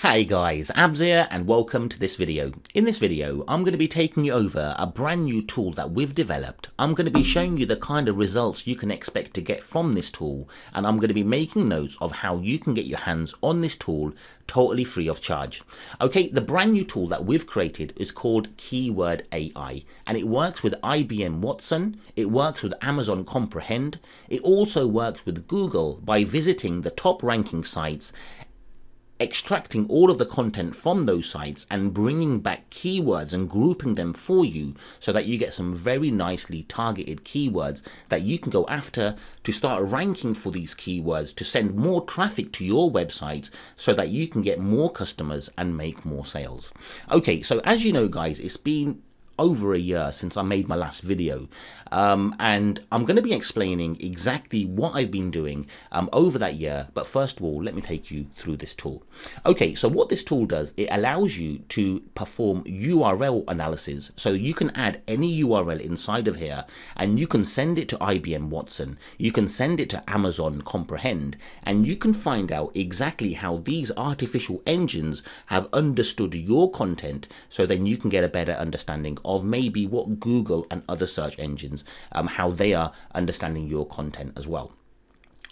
Hey guys, Abbs here and welcome to this video. In this video, I'm going to be taking you over a brand new tool that we've developed. I'm going to be showing you the kind of results you can expect to get from this tool, and I'm going to be making notes of how you can get your hands on this tool totally free of charge. Okay, the brand new tool that we've created is called KeyowrdAI, and it works with IBM Watson, it works with Amazon Comprehend, it also works with Google by visiting the top ranking sites, extracting all of the content from those sites and bringing back keywords and grouping them for you so that you get some very nicely targeted keywords that you can go after to start ranking for these keywords to send more traffic to your website so that you can get more customers and make more sales. Okay, so as you know guys, it's been over a year since I made my last video, and I'm going to be explaining exactly what I've been doing over that year. But first of all, let me take you through this tool. Okay, so what this tool does, it allows you to perform URL analysis. So you can add any URL inside of here and you can send it to IBM Watson, you can send it to Amazon Comprehend, and you can find out exactly how these artificial engines have understood your content, so then you can get a better understanding of maybe what Google and other search engines, how they are understanding your content as well.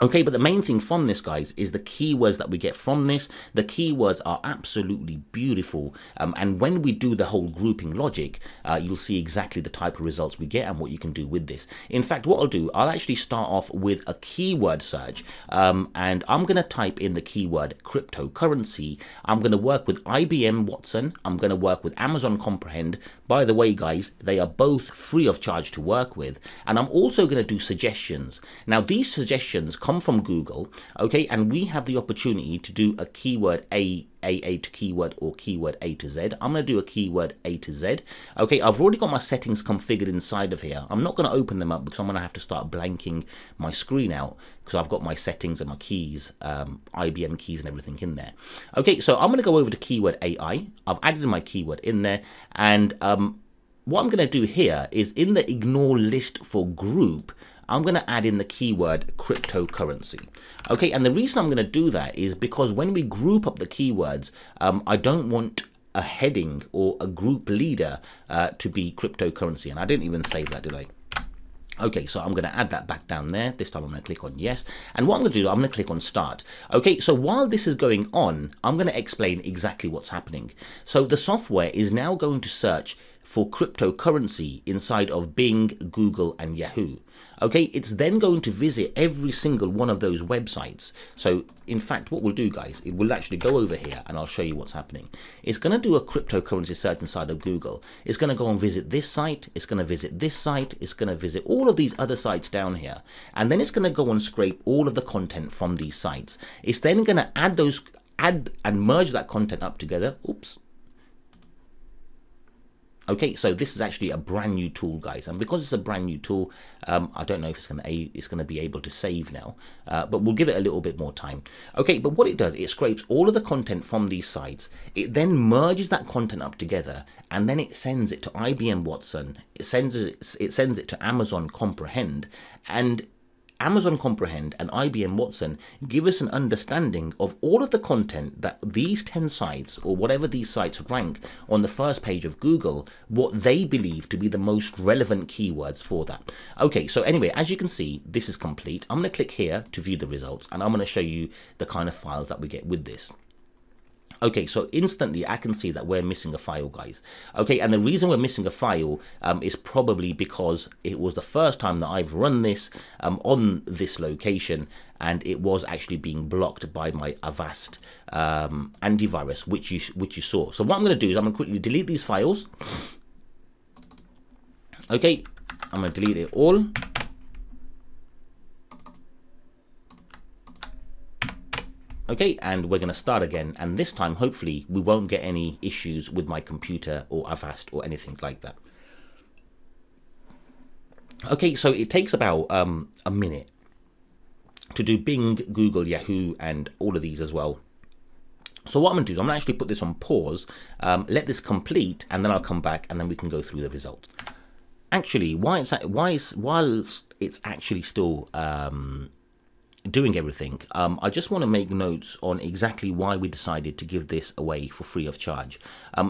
Okay, but the main thing from this, guys, is the keywords that we get from this. The keywords are absolutely beautiful. And when we do the whole grouping logic, you'll see exactly the type of results we get and what you can do with this. In fact, what I'll do, I'll actually start off with a keyword search. And I'm going to type in the keyword cryptocurrency. I'm going to work with IBM Watson. I'm going to work with Amazon Comprehend. By the way, guys, they are both free of charge to work with. And I'm also going to do suggestions. Now, these suggestions come from Google, okay, and we have the opportunity to do a keyword A to keyword or keyword A to Z. I'm going to do a keyword A to Z. Okay, I've already got my settings configured inside of here. I'm not going to open them up because I'm going to have to start blanking my screen out because I've got my settings and my keys, IBM keys and everything in there. Okay, so I'm going to go over to keyword AI. I've added my keyword in there, and what I'm going to do here is in the ignore list for group, I'm going to add in the keyword cryptocurrency. Okay, and the reason I'm going to do that is because when we group up the keywords, I don't want a heading or a group leader to be cryptocurrency. And I didn't even save that, did I? Okay, so I'm going to add that back down there. This time I'm going to click on yes. And what I'm going to do, I'm going to click on start. Okay, so while this is going on, I'm going to explain exactly what's happening. So the software is now going to search for cryptocurrency inside of Bing, Google, and Yahoo. Okay, it's then going to visit every single one of those websites. So in fact, what we'll do, guys, it will actually go over here and I'll show you what's happening. It's going to do a cryptocurrency search inside of Google. It's going to go and visit this site. It's going to visit this site. It's going to visit all of these other sites down here. And then it's going to go and scrape all of the content from these sites. It's then going to add and merge that content up together. Oops. Okay, so this is actually a brand new tool, guys, and because it's a brand new tool, I don't know if it's going to be able to save now, but we'll give it a little bit more time. Okay, but what it does, it scrapes all of the content from these sites. It then merges that content up together, and then it sends it to IBM Watson. It sends it to Amazon Comprehend, and Amazon Comprehend and IBM Watson give us an understanding of all of the content that these 10 sites or whatever these sites rank on the first page of Google, what they believe to be the most relevant keywords for that. Okay, so anyway, as you can see, this is complete. I'm going to click here to view the results, and I'm going to show you the kind of files that we get with this. Okay, so instantly I can see that we're missing a file, guys. Okay, and the reason we're missing a file is probably because it was the first time that I've run this on this location, and it was actually being blocked by my Avast antivirus, which you saw. So what I'm going to do is I'm going to quickly delete these files. Okay, I'm going to delete it all. Okay, and we're going to start again, and this time hopefully we won't get any issues with my computer or Avast or anything like that. Okay, so it takes about a minute to do Bing, Google, Yahoo, and all of these as well. So what I'm going to do is I'm going to actually put this on pause, let this complete, and then I'll come back and then we can go through the results. Actually, while it's actually still doing everything, I just want to make notes on exactly why we decided to give this away for free of charge.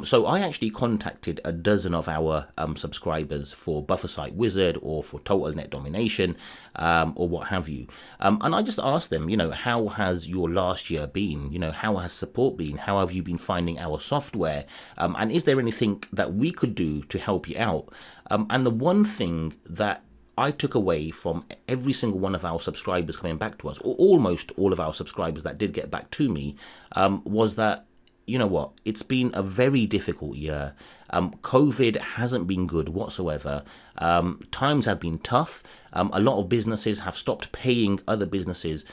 So I actually contacted a dozen of our subscribers for Buffer Site Wizard or for Total Net Domination or what have you. And I just asked them, you know, how has your last year been? You know, how has support been? How have you been finding our software? And is there anything that we could do to help you out? And the one thing that I took away from every single one of our subscribers coming back to us, or almost all of our subscribers that did get back to me, was that, you know what, it's been a very difficult year. COVID hasn't been good whatsoever. Times have been tough. A lot of businesses have stopped paying other businesses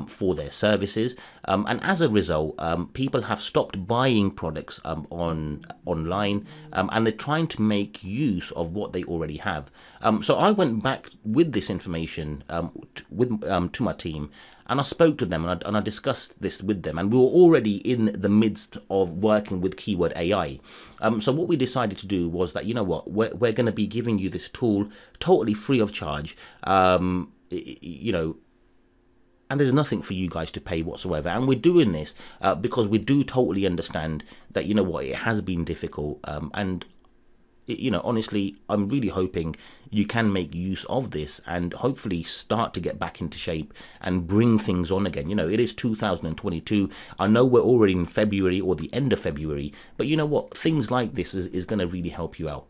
for their services. And as a result, people have stopped buying products online, and they're trying to make use of what they already have. So I went back with this information to my team, and I spoke to them and I discussed this with them, and we were already in the midst of working with KeyowrdAI. So what we decided to do was that, you know what, we're going to be giving you this tool totally free of charge, you know, and there's nothing for you guys to pay whatsoever. And we're doing this because we do totally understand that, you know what, it has been difficult, and you know, honestly, I'm really hoping you can make use of this and hopefully start to get back into shape and bring things on again. You know, it is 2022. I know we're already in February or the end of February, but you know what? Things like this is going to really help you out.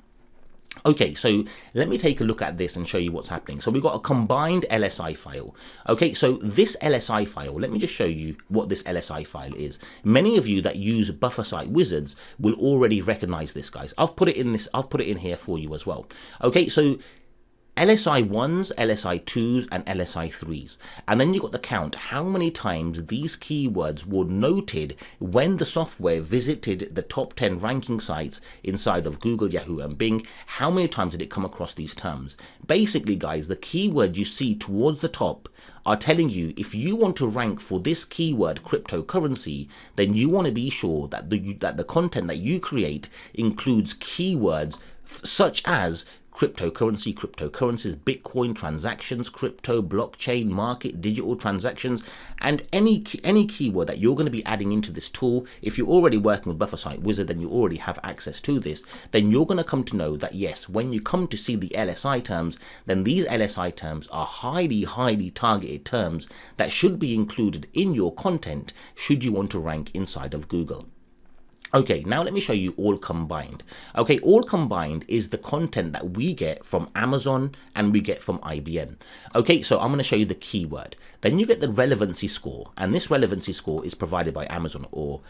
Okay, so let me take a look at this and show you what's happening. So we've got a combined LSI file. Okay, so this LSI file, let me just show you what this LSI file is. Many of you that use Buffer Site Wizards will already recognize this, guys. I've put it in here for you as well. Okay, so LSI 1s, LSI 2s, and LSI 3s. And then you've got the count, how many times these keywords were noted when the software visited the top 10 ranking sites inside of Google, Yahoo, and Bing. How many times did it come across these terms? Basically, guys, the keyword you see towards the top are telling you if you want to rank for this keyword cryptocurrency, then you want to be sure that the content that you create includes keywords such as cryptocurrency, cryptocurrencies, Bitcoin, transactions, crypto, blockchain, market, digital transactions, and any keyword that you're going to be adding into this tool. If you're already working with Buffer Site Wizard, then you already have access to this. Then you're going to come to know that yes, when you come to see the LSI terms, then these LSI terms are highly targeted terms that should be included in your content should you want to rank inside of Google. Okay, now let me show you all combined. Okay, all combined is the content that we get from Amazon and we get from IBM. Okay, so I'm going to show you the keyword. Then you get the relevancy score, and this relevancy score is provided by Amazon or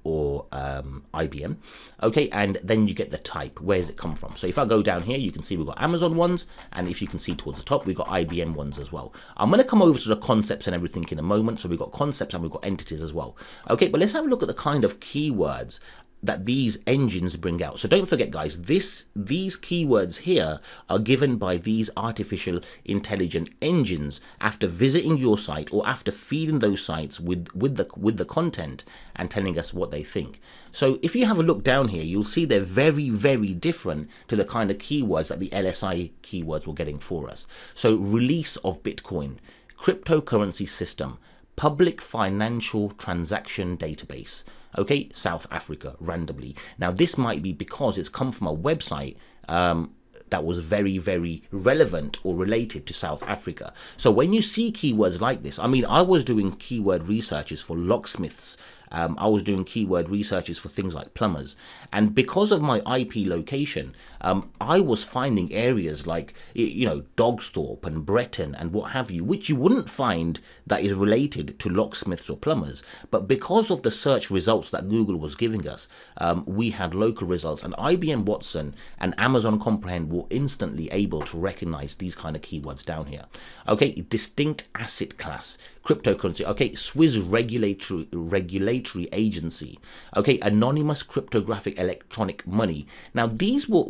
IBM. Okay, and then you get the type. Where does it come from? So if I go down here, you can see we've got Amazon ones, and if you can see towards the top, we've got IBM ones as well. I'm going to come over to the concepts and everything in a moment. So we've got concepts and we've got entities as well. Okay, but let's have a look at the kind of keywords that these engines bring out. So don't forget, guys, these keywords here are given by these artificial intelligent engines after visiting your site or after feeding those sites with the content and telling us what they think. So if you have a look down here, you'll see they're very different to the kind of keywords that the LSI keywords were getting for us. So release of Bitcoin, cryptocurrency system, public financial transaction database. Okay, South Africa, randomly. Now, this might be because it's come from a website that was very relevant or related to South Africa. So when you see keywords like this, I mean, I was doing keyword researches for locksmiths. I was doing keyword researches for things like plumbers. And because of my IP location, I was finding areas like, you know, Dogsthorpe and Breton and what have you, which you wouldn't find that is related to locksmiths or plumbers. But because of the search results that Google was giving us, we had local results, and IBM Watson and Amazon Comprehend were instantly able to recognize these kind of keywords down here. Okay, distinct asset class, cryptocurrency. Okay, Swiss regulatory agency. Okay, anonymous cryptographic electronic money. Now these were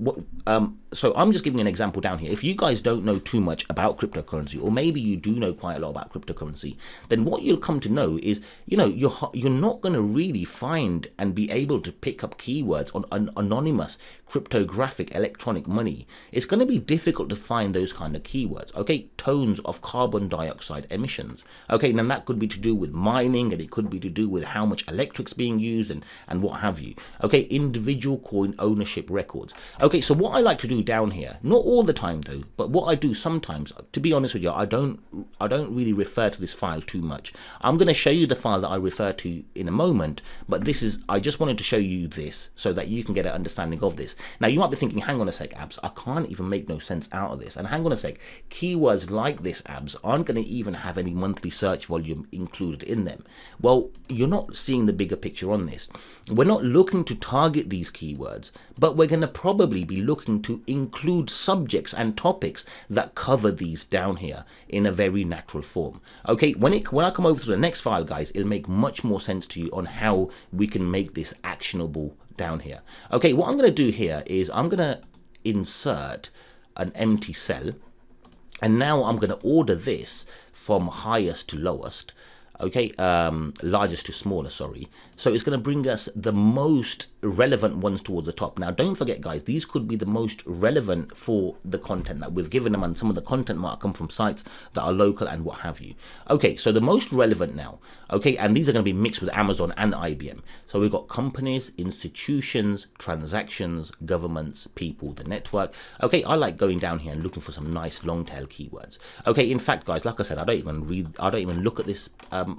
So I'm just giving an example down here. If you guys don't know too much about cryptocurrency, or maybe you do know quite a lot about cryptocurrency, then what you'll come to know is, you know, you're not going to really find and be able to pick up keywords on an anonymous cryptographic electronic money. It's going to be difficult to find those kind of keywords. Okay, tones of carbon dioxide emissions. Okay, then that could be to do with mining, and it could be to do with how much electric's being used and what have you. Okay, individual coin ownership records. Okay, so what I like to do down here, not all the time though, but what I do sometimes, to be honest with you, I don't really refer to this file too much. I'm going to show you the file that I refer to in a moment, but I just wanted to show you this so that you can get an understanding of this. Now you might be thinking, hang on a sec, Abbs, I can't even make no sense out of this. And hang on a sec, keywords like this, Abbs, aren't going to even have any monthly search volume included in them. Well, you're not seeing the bigger picture on this. We're not looking to target these keywords, but we're going to probably be looking to include subjects and topics that cover these down here in a very natural form. Okay, when I come over to the next file, guys, it'll make much more sense to you on how we can make this actionable down here. Okay, what I'm going to do here is I'm going to insert an empty cell, and now I'm going to order this from highest to lowest. Okay, largest to smaller, sorry. So it's going to bring us the most relevant ones towards the top. Now, don't forget, guys, these could be the most relevant for the content that we've given them, and some of the content might come from sites that are local and what have you. Okay, so the most relevant now, okay, and these are going to be mixed with Amazon and IBM. So we've got companies, institutions, transactions, governments, people, the network. Okay, I like going down here and looking for some nice long tail keywords. Okay, in fact, guys, like I said, I don't even look at this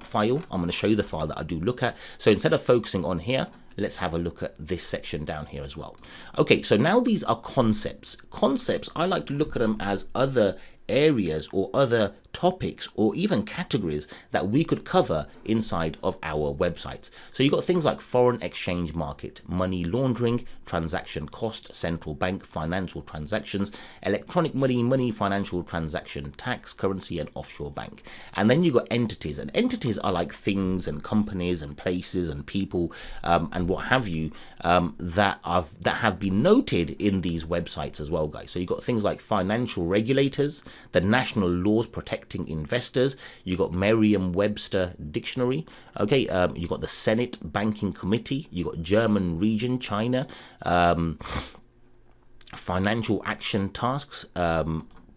file. I'm going to show you the file that I do look at. So instead of focusing on here, let's have a look at this section down here as well. Okay, so now these are concepts. Concepts, I like to look at them as other areas or other topics or even categories that we could cover inside of our websites. So you've got things like foreign exchange market, money laundering, transaction cost, central bank, financial transactions, electronic money, money, financial transaction, tax, currency, and offshore bank. And then you've got entities, and entities are like things and companies and places and people and what have you that have been noted in these websites as well, guys. So you've got things like financial regulators, the national laws protecting investors, you got Merriam-Webster dictionary, okay, you got the Senate Banking Committee, you got German region, China, financial action tasks,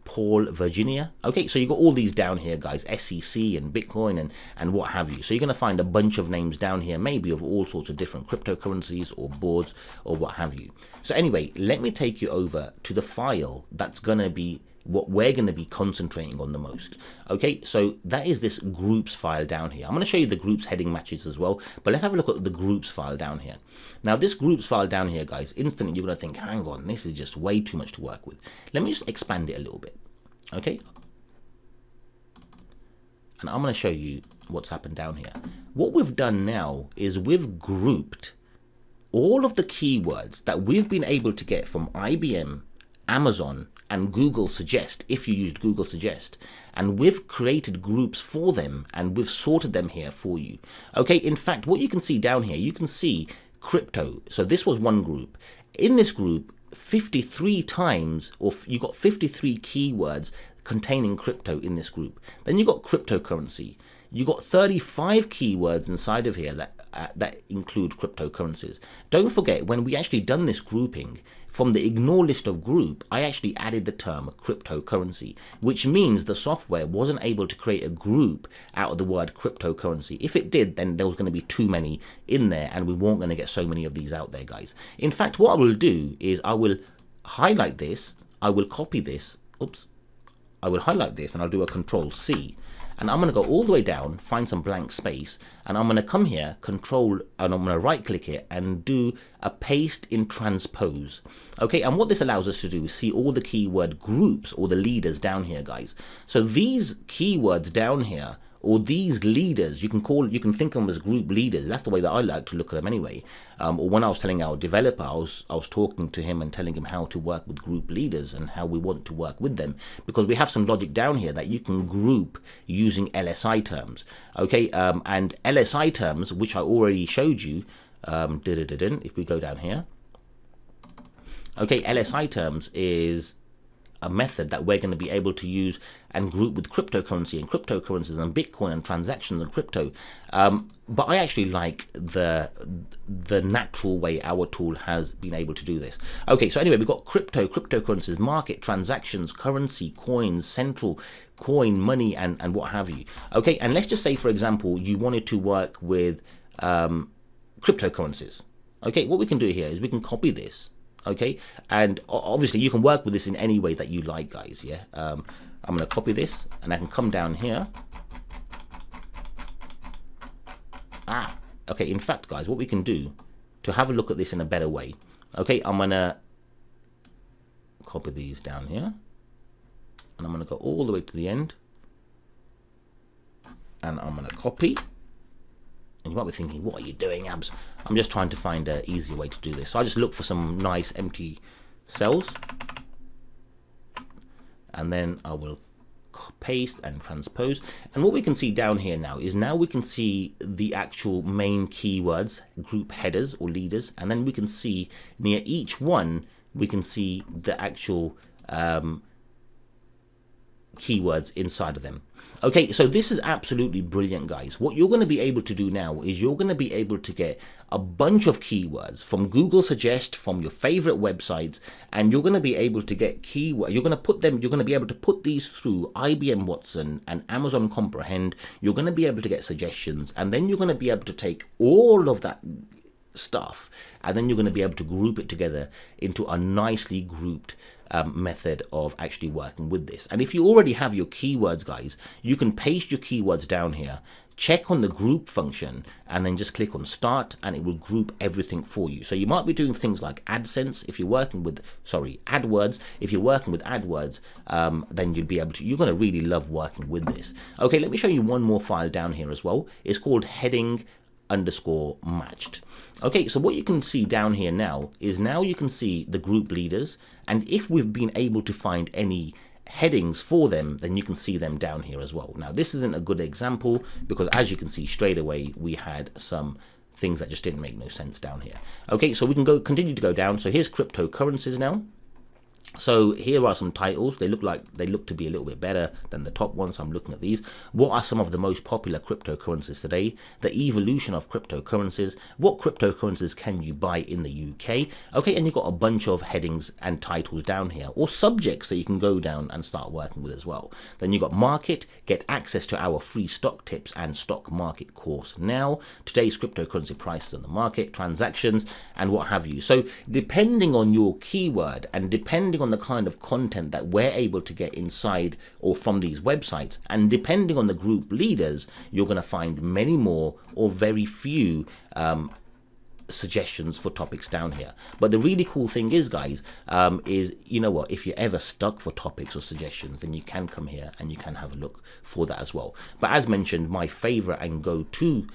Paul, Virginia. Okay, so you got all these down here, guys, SEC and Bitcoin and what have you. So you're going to find a bunch of names down here, maybe of all sorts of different cryptocurrencies or boards or what have you. So anyway, let me take you over to the file that's going to be what we're going to be concentrating on the most. Okay, so that is this groups file down here. I'm going to show you the groups heading matches as well, but let's have a look at the groups file down here. Now this groups file down here, guys, instantly you're going to think, hang on, this is just way too much to work with. Let me just expand it a little bit. Okay, and I'm going to show you what's happened down here. What we've done now is we've grouped all of the keywords that we've been able to get from IBM, Amazon, and Google Suggest, if you used Google Suggest, and we've created groups for them and we've sorted them here for you. Okay, in fact, what you can see down here, you can see crypto. So this was one group. In this group, 53 times, or you got 53 keywords containing crypto in this group. Then you got cryptocurrency. You got 35 keywords inside of here that include cryptocurrencies. Don't forget, when we actually done this grouping, from the ignore list of group, I actually added the term cryptocurrency, which means the software wasn't able to create a group out of the word cryptocurrency. If it did, then there was going to be too many in there and we weren't going to get so many of these out there, guys. In fact, what I will do is I will highlight this, I will copy this, oops, I will highlight this and I'll do a Control-C. And I'm going to go all the way down, find some blank space, and I'm going to come here, and I'm going to right click it and do a paste in transpose. Okay, and what this allows us to do is see all the keyword groups or the leaders down here, guys. So these keywords down here, or these leaders, you can think of them as group leaders. That's the way that I like to look at them anyway. Or when I was telling our developer, I was talking to him and telling him how to work with group leaders and how we want to work with them, because we have some logic down here that you can group using LSI terms. Okay, and LSI terms, which I already showed you, if we go down here. Okay, LSI terms is a method that we're going to be able to use and group with cryptocurrency and cryptocurrencies and Bitcoin and transactions and crypto. But I actually like the natural way our tool has been able to do this. Okay, so anyway, we've got cryptocurrencies, market, transactions, currency, coins, central coin, money, and what have you. Okay, and let's just say, for example, you wanted to work with cryptocurrencies. Okay, what we can do here is we can copy this. Okay, and obviously you can work with this in any way that you like, guys. Yeah, I'm going to copy this and I can come down here. Okay, in fact, guys, what we can do to have a look at this in a better way. Okay, I'm going to copy these down here and I'm going to go all the way to the end and I'm going to copy. And you might be thinking, what are you doing, Abbs? I'm just trying to find an easier way to do this. So I just look for some nice empty cells. And then I will paste and transpose. And what we can see down here now is we can see the actual main keywords, group headers or leaders. And then we can see near each one, we can see the actual keywords inside of them. Okay, so this is absolutely brilliant, guys. What you're going to be able to do now is you're going to be able to get a bunch of keywords from Google Suggest, from your favorite websites, and you're going to be able to get keywords. You're going to be able to put these through IBM Watson and Amazon Comprehend. You're going to be able to get suggestions, and then you're going to be able to take all of that stuff and then you're going to be able to group it together into a nicely grouped method of actually working with this. And if you already have your keywords, guys, you can paste your keywords down here, check on the group function, and then just click on start and it will group everything for you. So you might be doing things like AdSense if you're working with, AdWords. If you're working with AdWords, then you'll be able to, you're going to really love working with this. Okay, let me show you one more file down here as well. It's called heading_matched. Okay, so what you can see down here now is you can see the group leaders, and if we've been able to find any headings for them, then you can see them down here as well. Now this isn't a good example because as you can see straight away we had some things that just didn't make no sense down here. Okay, so we can continue to go down. So here's cryptocurrencies now. So here are some titles. They look to be a little bit better than the top ones. So I'm looking at these. What are some of the most popular cryptocurrencies today? The evolution of cryptocurrencies. What cryptocurrencies can you buy in the UK? Okay, and you've got a bunch of headings and titles down here, or subjects that you can go down and start working with as well. Then you've got market. Get access to our free stock tips and stock market course now. Today's cryptocurrency prices on the market, transactions, and what have you. So depending on your keyword and depending on the kind of content that we're able to get inside or from these websites, and depending on the group leaders, you're going to find many more or very few suggestions for topics down here. But the really cool thing is, guys, is, you know what, if you're ever stuck for topics or suggestions, then you can come here and you can have a look for that as well. But as mentioned, my favorite and go-to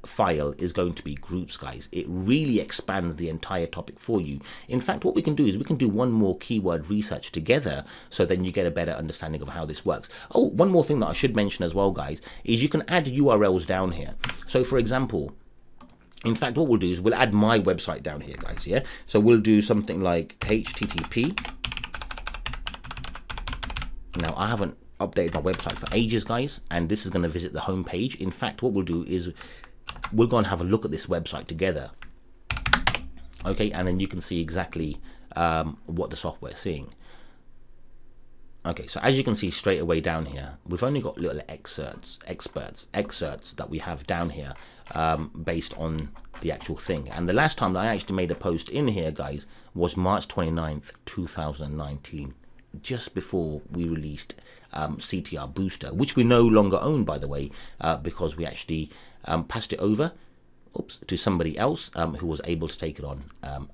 file is going to be groups, guys. It really expands the entire topic for you. In fact, what we can do is we can do one more keyword research together, so then you get a better understanding of how this works. Oh, one more thing that I should mention as well, guys, is you can add URLs down here. So for example, in fact, what we'll do is we'll add my website down here, guys. Yeah, so we'll do something like HTTP. Now I haven't updated my website for ages, guys, and this is going to visit the home page. In fact, what we'll do is we'll go and have a look at this website together. Okay, and then you can see exactly what the software is seeing. Okay, so as you can see straight away down here, we've only got little excerpts that we have down here based on the actual thing. And the last time that I actually made a post in here, guys, was March 29th, 2019, just before we released CTR Booster, which we no longer own, by the way, because we actually passed it over to somebody else who was able to take it on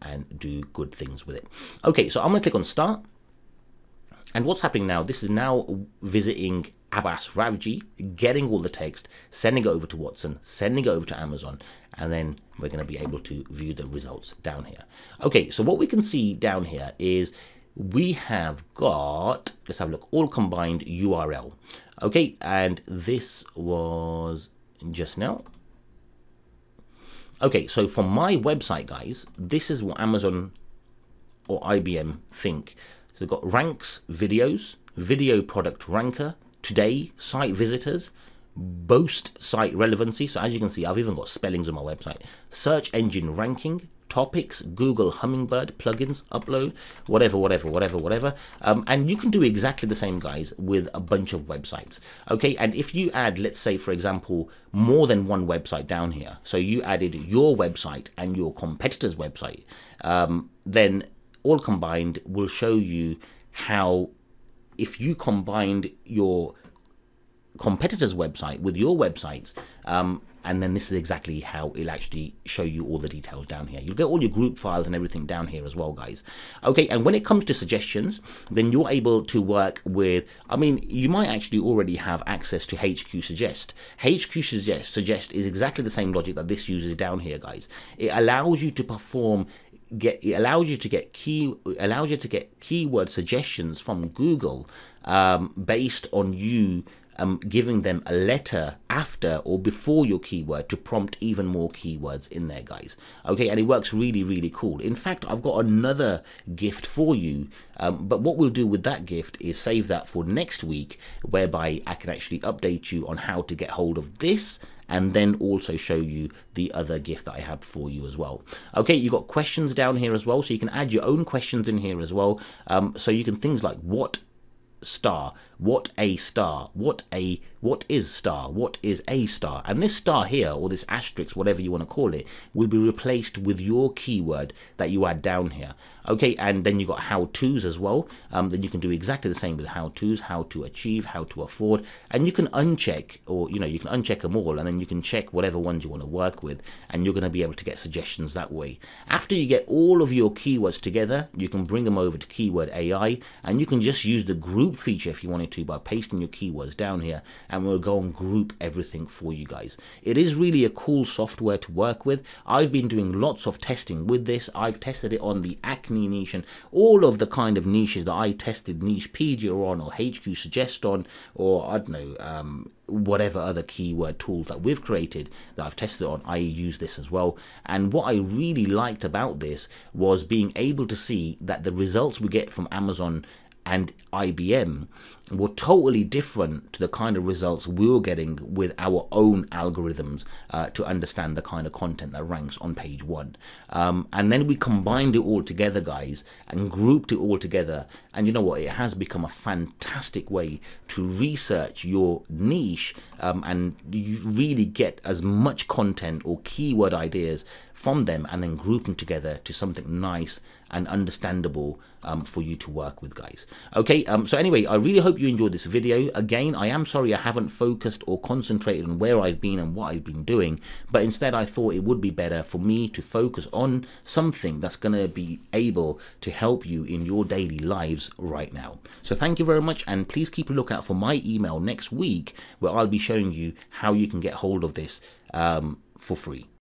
and do good things with it. Okay, so I'm going to click on Start. And what's happening now, this is now visiting Abbs Ravji, getting all the text, sending it over to Watson, sending it over to Amazon, and then we're going to be able to view the results down here. Okay, so what we can see down here is we have got, let's have a look, all combined URL. Okay, and this was just now. Okay, so from my website, guys, this is what Amazon or IBM think. So we've got ranks videos, video product ranker, today site visitors, boast site relevancy. So as you can see, I've even got spellings on my website. Search engine ranking, topics, Google Hummingbird, plugins, upload, whatever. And you can do exactly the same, guys, with a bunch of websites. Okay, and if you add, let's say, for example, more than one website down here, so you added your website and your competitor's website, then all combined will show you how, if you combined your competitor's website with your websites, and then this is exactly how it'll actually show you all the details down here. You'll get all your group files and everything down here as well, guys. Okay, and when it comes to suggestions, then you're able to work with, I mean, you might actually already have access to HQ Suggest. HQ Suggest is exactly the same logic that this uses down here, guys. It allows you to perform allows you to get keyword suggestions from Google based on you giving them a letter after or before your keyword to prompt even more keywords in there, guys. Okay, and it works really cool. In fact, I've got another gift for you, but what we'll do with that gift is save that for next week, whereby I can actually update you on how to get hold of this and then also show you the other gift that I have for you as well. Okay, you got questions down here as well, so you can add your own questions in here as well. So you can things like what star, what is star, what is a star, and this star here, or this asterisk, whatever you want to call it, will be replaced with your keyword that you add down here. Okay, and then you got how-tos as well. Then you can do exactly the same with how-tos, how to achieve, how to afford, and you can uncheck, or you can uncheck them all, and then you can check whatever ones you want to work with, and you're going to be able to get suggestions that way. After you get all of your keywords together, you can bring them over to KeyowrdAI, and you can just use the group feature if you wanted to by pasting your keywords down here, and we'll go and group everything for you guys. It is really a cool software to work with. I've been doing lots of testing with this. I've tested it on the acne niche and all of the kind of niches that I tested Nichepedia on, or HQ Suggest on, or I don't know, whatever other keyword tools that we've created that I've tested on. I use this as well, and what I really liked about this was being able to see that the results we get from Amazon and IBM were totally different to the kind of results we were getting with our own algorithms to understand the kind of content that ranks on page 1. And then we combined it all together, guys, and grouped it all together. And you know what? It has become a fantastic way to research your niche and you really get as much content or keyword ideas from them and then group them together to something nice and understandable for you to work with, guys. Okay, so anyway, I really hope you enjoyed this video. Again, I am sorry I haven't focused or concentrated on where I've been and what I've been doing, but instead I thought it would be better for me to focus on something that's going to be able to help you in your daily lives right now. So thank you very much, and please keep a lookout for my email next week where I'll be showing you how you can get hold of this for free.